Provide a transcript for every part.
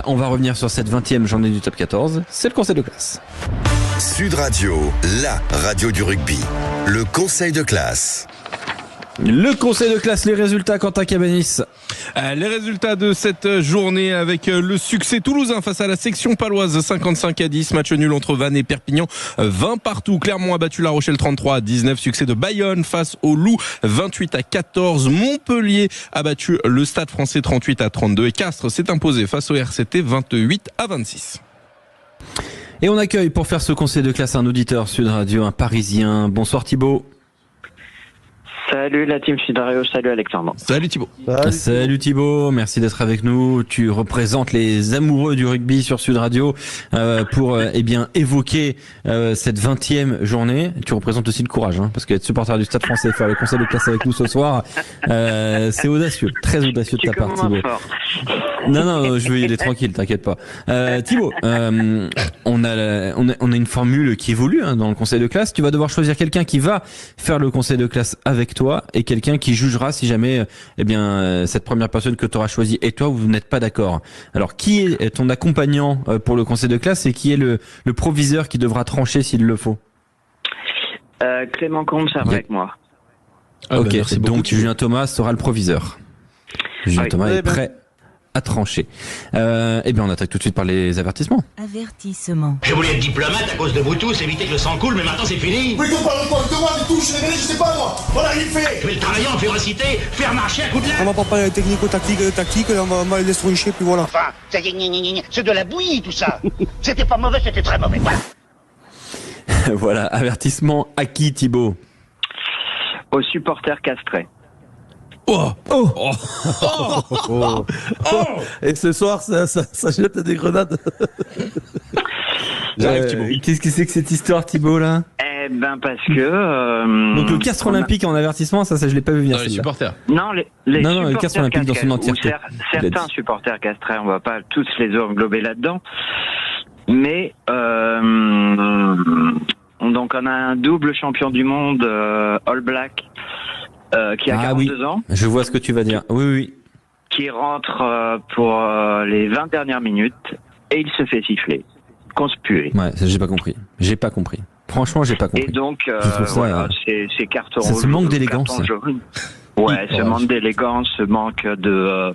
On va revenir sur cette 20e journée du top 14. C'est le conseil de classe. Sud Radio, la radio du rugby. Le conseil de classe. Le conseil de classe, les résultats, Quentin Cabanis. Les résultats de cette journée avec le succès toulousain face à la section paloise 55-10, match nul entre Vannes et Perpignan 20 partout. Clermont a battu La Rochelle 33-19, succès de Bayonne face au Loup 28-14. Montpellier a battu le Stade Français 38-32 et Castres s'est imposé face au RCT 28-26. Et on accueille pour faire ce conseil de classe un auditeur Sud Radio, un Parisien. Bonsoir Thibaut. Salut la team Sud Radio, salut Alexandre. Salut Thibaut. Salut Thibaut, merci d'être avec nous. Tu représentes les amoureux du rugby sur Sud Radio pour évoquer cette 20e journée. Tu représentes aussi le courage, parce qu'être supporter du Stade Français et faire le conseil de classe avec nous ce soir, c'est audacieux, très audacieux de ta part Thibaut. Non, je veux y aller tranquille, t'inquiète pas. Thibaut, on a une formule qui évolue dans le conseil de classe. Tu vas devoir choisir quelqu'un qui va faire le conseil de classe avec toi et quelqu'un qui jugera si jamais cette première personne que tu auras choisie et toi vous n'êtes pas d'accord. Alors qui est ton accompagnant pour le conseil de classe et qui est le proviseur qui devra trancher s'il le faut? Clément Combe sera avec moi. Ok, donc Julien Thomas sera le proviseur. Julien Thomas est prêt à trancher. On attaque tout de suite par les avertissements. Avertissement. Je voulais être diplomate à cause de vous tous, éviter que le sang coule, mais maintenant c'est fini. Oui, qu'on parle de moi, du tout, je suis révélé, je sais pas moi. Voilà, il fait. Je vais le travailler en férocité, faire marcher à coups de On la... va pas parler technico-tactique, on va les stroncher, puis voilà. Enfin, c'est de la bouillie tout ça. C'était pas mauvais, c'était très mauvais, voilà. Voilà, avertissement à qui Thibaut? Aux supporters castrés. Et ce soir, ça jette des grenades. Qu'est-ce que c'est que cette histoire, Thibaut, là? Parce que... Donc le Castres Olympique en avertissement, ça je l'ai pas vu venir. Non, les supporters. Non, les le Castres Olympique dans son entièreté. Certains supporters castrés, on va pas tous les englober là-dedans. Mais... donc on a un double champion du monde, All Black, qui a 42 ans. Je vois ce que tu vas dire. Oui. Qui rentre pour les 20 dernières minutes et il se fait siffler. Conspué. Ouais, ça, j'ai pas compris. Franchement, j'ai pas compris. Et donc, c'est carton rouge. C'est ce manque d'élégance. Ouais, ce manque d'élégance, ce manque de...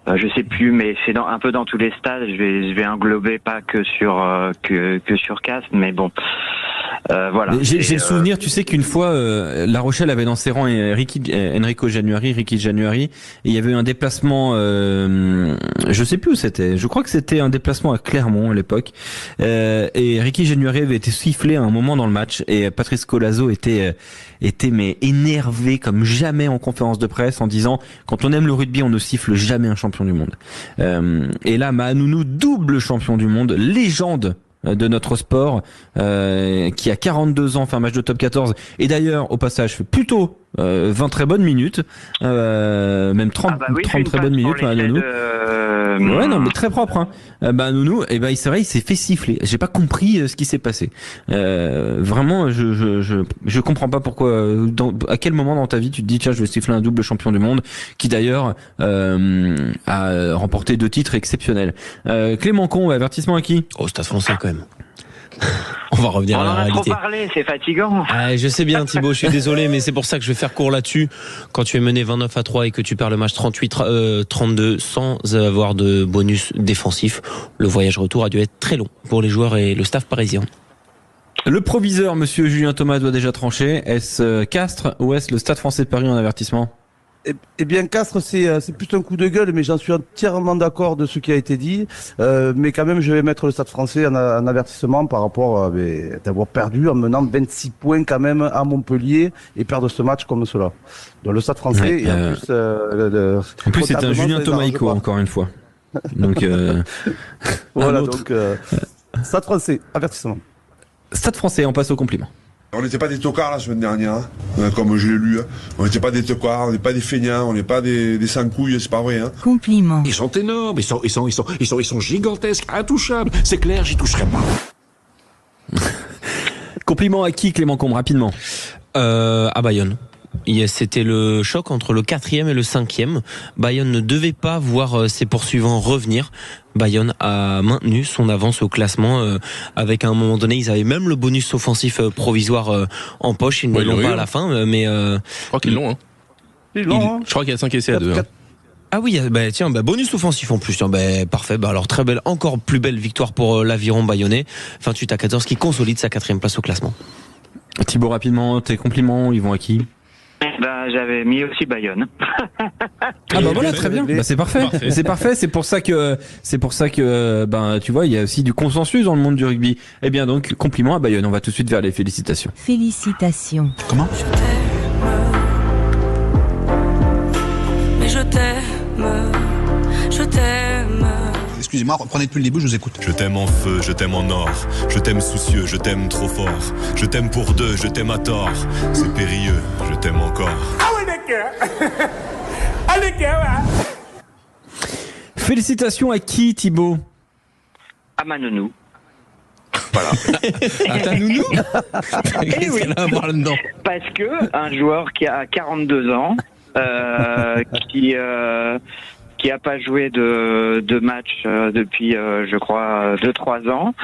je sais plus, mais c'est un peu dans tous les stades. Je vais englober pas que sur Castres, mais bon. Voilà. J'ai le souvenir, tu sais qu'une fois, La Rochelle avait dans ses rangs Ricky Januari, et il y avait eu un déplacement, je sais plus où c'était. Je crois que c'était un déplacement à Clermont à l'époque. Et Ricky Januari avait été sifflé à un moment dans le match, et Patrice Colazo était mais énervé comme jamais en conférence de presse en disant quand on aime le rugby, on ne siffle jamais un champion du monde. Et là, Mahanounou, double champion du monde, légende de notre sport, qui a 42 ans, fait un match de top 14 et d'ailleurs au passage fait plutôt 20 très bonnes minutes, même 30 très bonnes minutes. Nounou. Ouais, non, mais très propre. Nounou, c'est vrai, il s'est fait siffler. J'ai pas compris ce qui s'est passé. Vraiment, je comprends pas pourquoi. À quel moment dans ta vie tu te dis tiens, je vais siffler un double champion du monde, qui d'ailleurs a remporté 2 titres exceptionnels. Clément Combe, avertissement à qui? Au Stade Français quand même. On va revenir à la réalité. On en a trop parlé, c'est fatigant. Je sais bien Thibaut, je suis désolé, mais c'est pour ça que je vais faire court là-dessus. Quand tu es mené 29-3 et que tu perds le match 38-32 sans avoir de bonus défensif, le voyage retour a dû être très long pour les joueurs et le staff parisien. Le proviseur, monsieur Julien Thomas, doit déjà trancher. Est-ce Castres ou est-ce le Stade Français de Paris en avertissement? Eh bien, Castres, c'est plutôt un coup de gueule, mais j'en suis entièrement d'accord de ce qui a été dit. Mais quand même, je vais mettre le Stade Français en avertissement par rapport d'avoir perdu en menant 26 points quand même à Montpellier et perdre ce match comme cela. Donc le Stade Français, et en plus, c'est un Julien Thomaïco, encore une fois. Donc, voilà, donc Stade Français, avertissement. Stade Français, on passe au compliment. On n'était pas des tocards la semaine dernière, comme je l'ai lu. On n'était pas des tocards, on n'est pas des feignants, on n'est pas des sans-couilles, c'est pas vrai. Compliment. Ils sont énormes, ils sont gigantesques, intouchables. C'est clair, j'y toucherai pas. Compliment à qui, Clément Combe, rapidement? À Bayonne. C'était le choc entre le 4e et le 5e. Bayonne ne devait pas voir ses poursuivants revenir. Bayonne a maintenu son avance au classement avec à un moment donné, ils avaient même le bonus offensif provisoire en poche. Ils ne l'ont pas à la fin, mais je crois qu'ils l'ont. Hein. Je crois qu'il y a 5 essais à 2. Ah oui, bonus offensif en plus. Parfait. Alors très belle, encore plus belle victoire pour l'Aviron bayonnais. 28-14 qui consolide sa 4e place au classement. Thibaut, rapidement, tes compliments, ils vont à qui? J'avais mis aussi Bayonne. Voilà, très bien. C'est parfait. C'est parfait. C'est pour ça que tu vois, il y a aussi du consensus dans le monde du rugby. Eh bien donc, compliments à Bayonne. On va tout de suite vers les félicitations. Félicitations. Comment? Je t'aime. Excusez-moi, reprenez depuis le début, je vous écoute. Je t'aime en feu, je t'aime en or, je t'aime soucieux, je t'aime trop fort, je t'aime pour deux, je t'aime à tort, c'est périlleux, je t'aime encore. Félicitations à qui, Thibaut? À ma nounou. Voilà. À ta nounou? Qu'est-ce qu'elle a à voir là-dedans? Parce que un joueur qui a 42 ans, qui a pas joué de match depuis je crois 2-3 ans,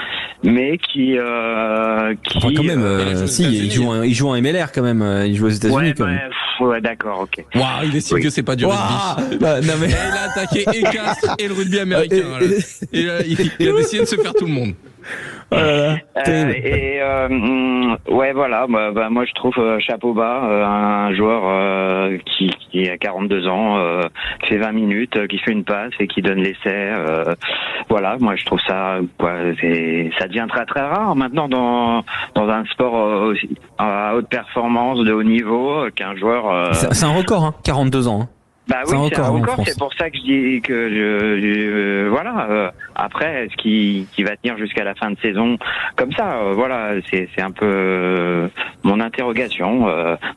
mais qui quand même il joue en MLR quand même, il joue aux États-Unis quand même. Ouais, d'accord, ok. Waouh, il estime que c'est pas du rugby. Non mais il a attaqué et Castres et le rugby américain. Il a décidé de se faire tout le monde. Voilà. Voilà. Moi, je trouve chapeau bas, un joueur qui a 42 ans, qui fait 20 minutes, qui fait une passe et qui donne l'essai. Voilà. Moi, je trouve ça, ça devient très très rare maintenant dans un sport à haute performance, de haut niveau, qu'un joueur. C'est un record, hein, 42 ans. Hein. Bah oui, c'est un record, c'est pour ça que je dis que après, est-ce qu'il va tenir jusqu'à la fin de saison comme ça? Voilà, c'est un peu mon interrogation.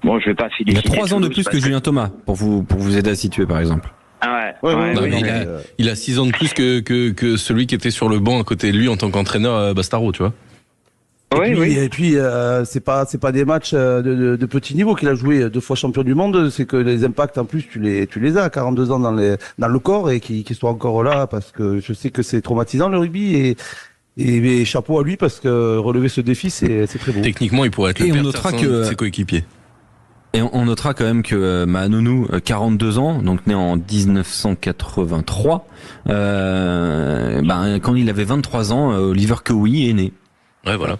Je vais pas féliciter. Il a 3 ans de plus que Julien Thomas pour vous aider à situer, par exemple. Il a 6 ans de plus que celui qui était sur le banc à côté de lui en tant qu'entraîneur Bastaro, tu vois. Et puis c'est pas des matchs de petit niveau qu'il a joué, 2 fois champion du monde, c'est que les impacts en plus tu les as à 42 ans dans le corps et qui soit encore là, parce que je sais que c'est traumatisant le rugby et chapeau à lui, parce que relever ce défi c'est très beau. Techniquement, il pourrait être le père de ses coéquipiers. Et on notera quand même que ma nounou, 42 ans, donc né en 1983, quand il avait 23 ans, Oliver Cowie est né. Ouais, voilà.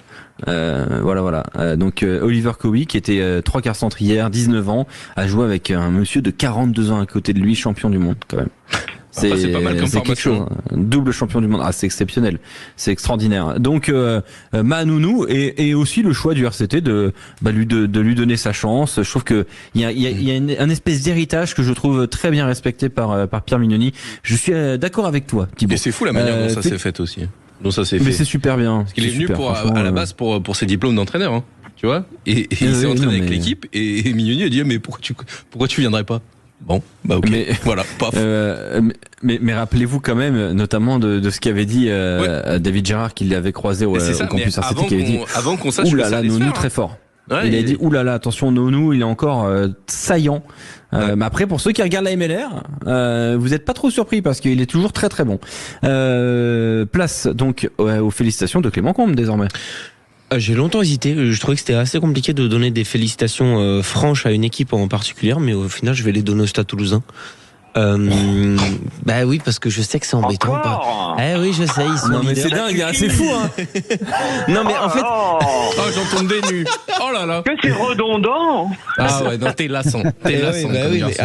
Donc Oliver Cowie, qui était 3 quarts centre hier, 19 ans, a joué avec un monsieur de 42 ans à côté de lui, champion du monde quand même. C'est pas mal comme c'est quelque chose, double champion du monde. C'est exceptionnel, c'est extraordinaire. Donc ma nounou et aussi le choix du RCT de lui donner sa chance. Je trouve que il y a un espèce d'héritage que je trouve très bien respecté par Pierre Mignoni. Je suis d'accord avec toi, Thibaut. Et c'est fou la manière dont ça s'est fait aussi. Mais c'est super bien. Parce qu'il est venu à la base pour ses diplômes d'entraîneur, hein, tu vois. Et il s'est entraîné avec l'équipe et Mignoni a dit mais pourquoi tu viendrais pas? Bon, ok. Voilà, paf. Mais rappelez-vous quand même, notamment de ce qu'avait dit David Gérard, qu'il l'avait croisé au campus RCT, qui avait dit avant qu'on sache que ça allait se faire, très fort. Il a dit oulala, attention, Nounou, il est encore saillant. Mais après, pour ceux qui regardent la MLR, vous n'êtes pas trop surpris parce qu'il est toujours très très bon. Place donc aux félicitations de Clément Combe désormais. J'ai longtemps hésité. Je trouvais que c'était assez compliqué de donner des félicitations franches à une équipe en particulier, mais au final, je vais les donner au Stade Toulousain. Oui, parce que je sais que c'est embêtant. Oui, je sais. Ils sont non mais c'est dingue, c'est fou. Hein. Non mais en fait, j'en tombe des nues. Oh là là. Que c'est redondant. Non, t'es lassant.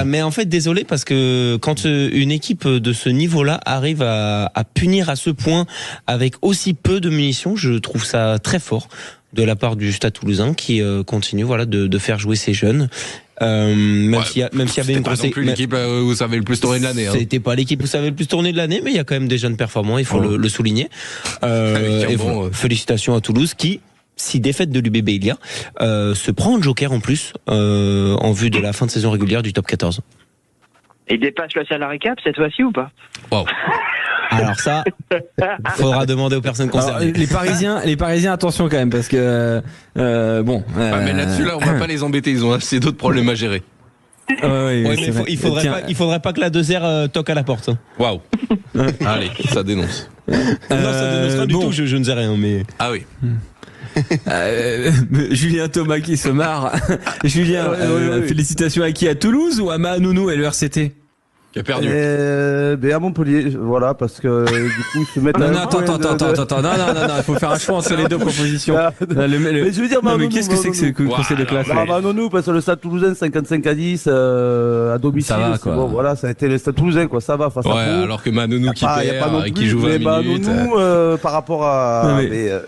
Mais en fait, désolé parce que quand une équipe de ce niveau-là arrive à punir à ce point avec aussi peu de munitions, je trouve ça très fort de la part du Stade Toulousain qui continue de faire jouer ses jeunes. Même s'il y avait une pas non plus l'équipe où ça avait le plus tourné de l'année. C'était pas l'équipe où ça avait le plus tourné de l'année, mais il y a quand même des jeunes performants, il faut le souligner. Félicitations à Toulouse qui, si défaite de l'UBB il y a, se prend un joker en plus en vue de la fin de saison régulière du top 14. Et dépasse le salary cap cette fois-ci ou pas? Wow. Alors ça, faudra demander aux personnes concernées. Alors, les Parisiens, attention quand même, parce que bon. Mais là-dessus, on va pas les embêter. Ils ont assez d'autres problèmes à gérer. Ouais, mais il faudrait pas que la 2R toque à la porte. Hein. Waouh. Allez, ça dénonce. Non, ça dénoncera du tout. Je ne sais rien, mais. Ah oui. Julien Thomas qui se marre. Julien, félicitations à qui? À Toulouse ou à Mahanonou et le RCT? Qui a perdu. À Montpellier, voilà, parce que du coup, se mettre. Non, attends, il faut faire un choix entre les deux propositions. Mais je veux dire, mais qu'est-ce que c'est que ce conseil de classe? Mahanonou, parce que le Stade Toulousain 55-10 à domicile. Ça va, quoi. Bon, voilà, ça a été le Stade Toulousain, quoi. Ça va face à Pau. Alors que Mahanonou qui perd et qui joue 20 minutes. Mahanonou, par rapport à.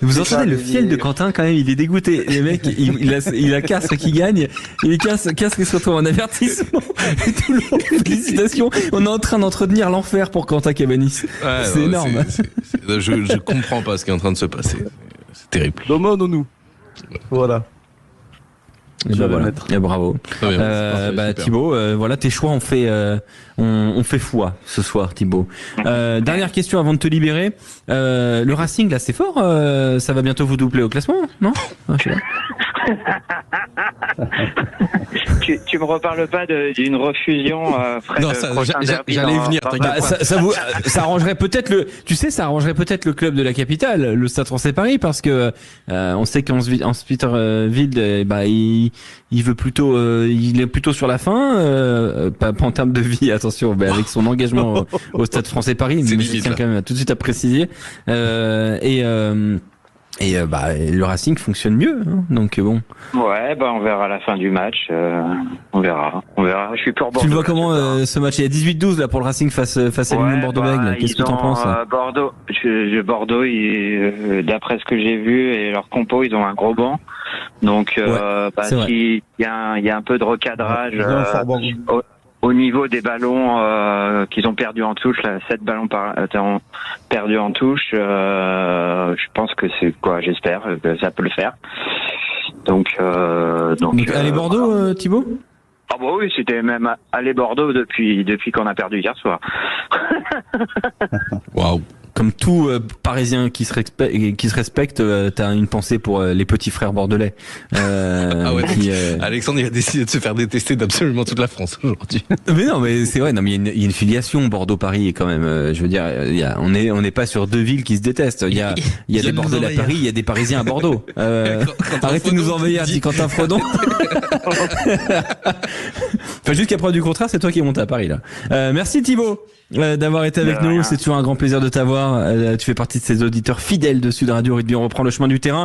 Vous entendez le fiel de Quentin quand même, il est dégoûté. Les mecs, il a Castres qui gagne, il Castres qui se retrouve en avertissement. Tout le monde, félicitations. On est en train d'entretenir l'enfer pour Quentin Cabanis. C'est énorme. Je comprends pas ce qui est en train de se passer. C'est terrible. Mahanonou. Voilà. Bravo. Thibaut, voilà tes choix, on fait foi ce soir, Thibaut. Dernière question avant de te libérer. Le Racing là, c'est fort. Ça va bientôt vous doubler au classement, non? Je sais pas. Tu me reparles pas d'une refusion Fred? Non, j'allais y venir. Ça arrangerait peut-être le club de la capitale, le Stade Français Paris, parce que on sait qu'en Peterville, il veut plutôt, il est plutôt sur la fin, pas en termes de vie, attention, mais avec son engagement au Stade Français Paris, mais je tiens quand même tout de suite à préciser. Le Racing fonctionne mieux, hein, donc bon. Ouais, on verra à la fin du match. On verra. Je suis pour Bordeaux. Tu le vois comment ce match? Il y a 18-12 là pour le Racing face à l'Union Bordeaux-Bègles. Qu'est-ce que t'en penses? Bordeaux, d'après ce que j'ai vu et leur compo, ils ont un gros banc. Donc, il y a un peu de recadrage au niveau des ballons qu'ils ont perdus en touche, là, 7 ballons perdus en touche. Je pense que j'espère que ça peut le faire. Donc allez Bordeaux, Thibaut? Ah bah oui, c'était même aller Bordeaux depuis qu'on a perdu hier soir. Waouh. Comme tout Parisien qui se respecte, t'as une pensée pour les petits frères bordelais. Alexandre, il a décidé de se faire détester d'absolument toute la France aujourd'hui. Mais non, mais c'est vrai. Non, mais il y a une filiation Bordeaux-Paris quand même. Je veux dire, on n'est pas sur deux villes qui se détestent. Il y a des Bordelais à Paris, il y a des Parisiens à Bordeaux. Arrêtez de nous envahir, dit Quentin Fredon. Enfin, jusqu'à preuve du contraire, c'est toi qui es monté à Paris là. Merci Thibaut d'avoir été avec nous. C'est toujours un grand plaisir de t'avoir. Tu fais partie de ces auditeurs fidèles de Sud Radio Rugby. On reprend le chemin du terrain.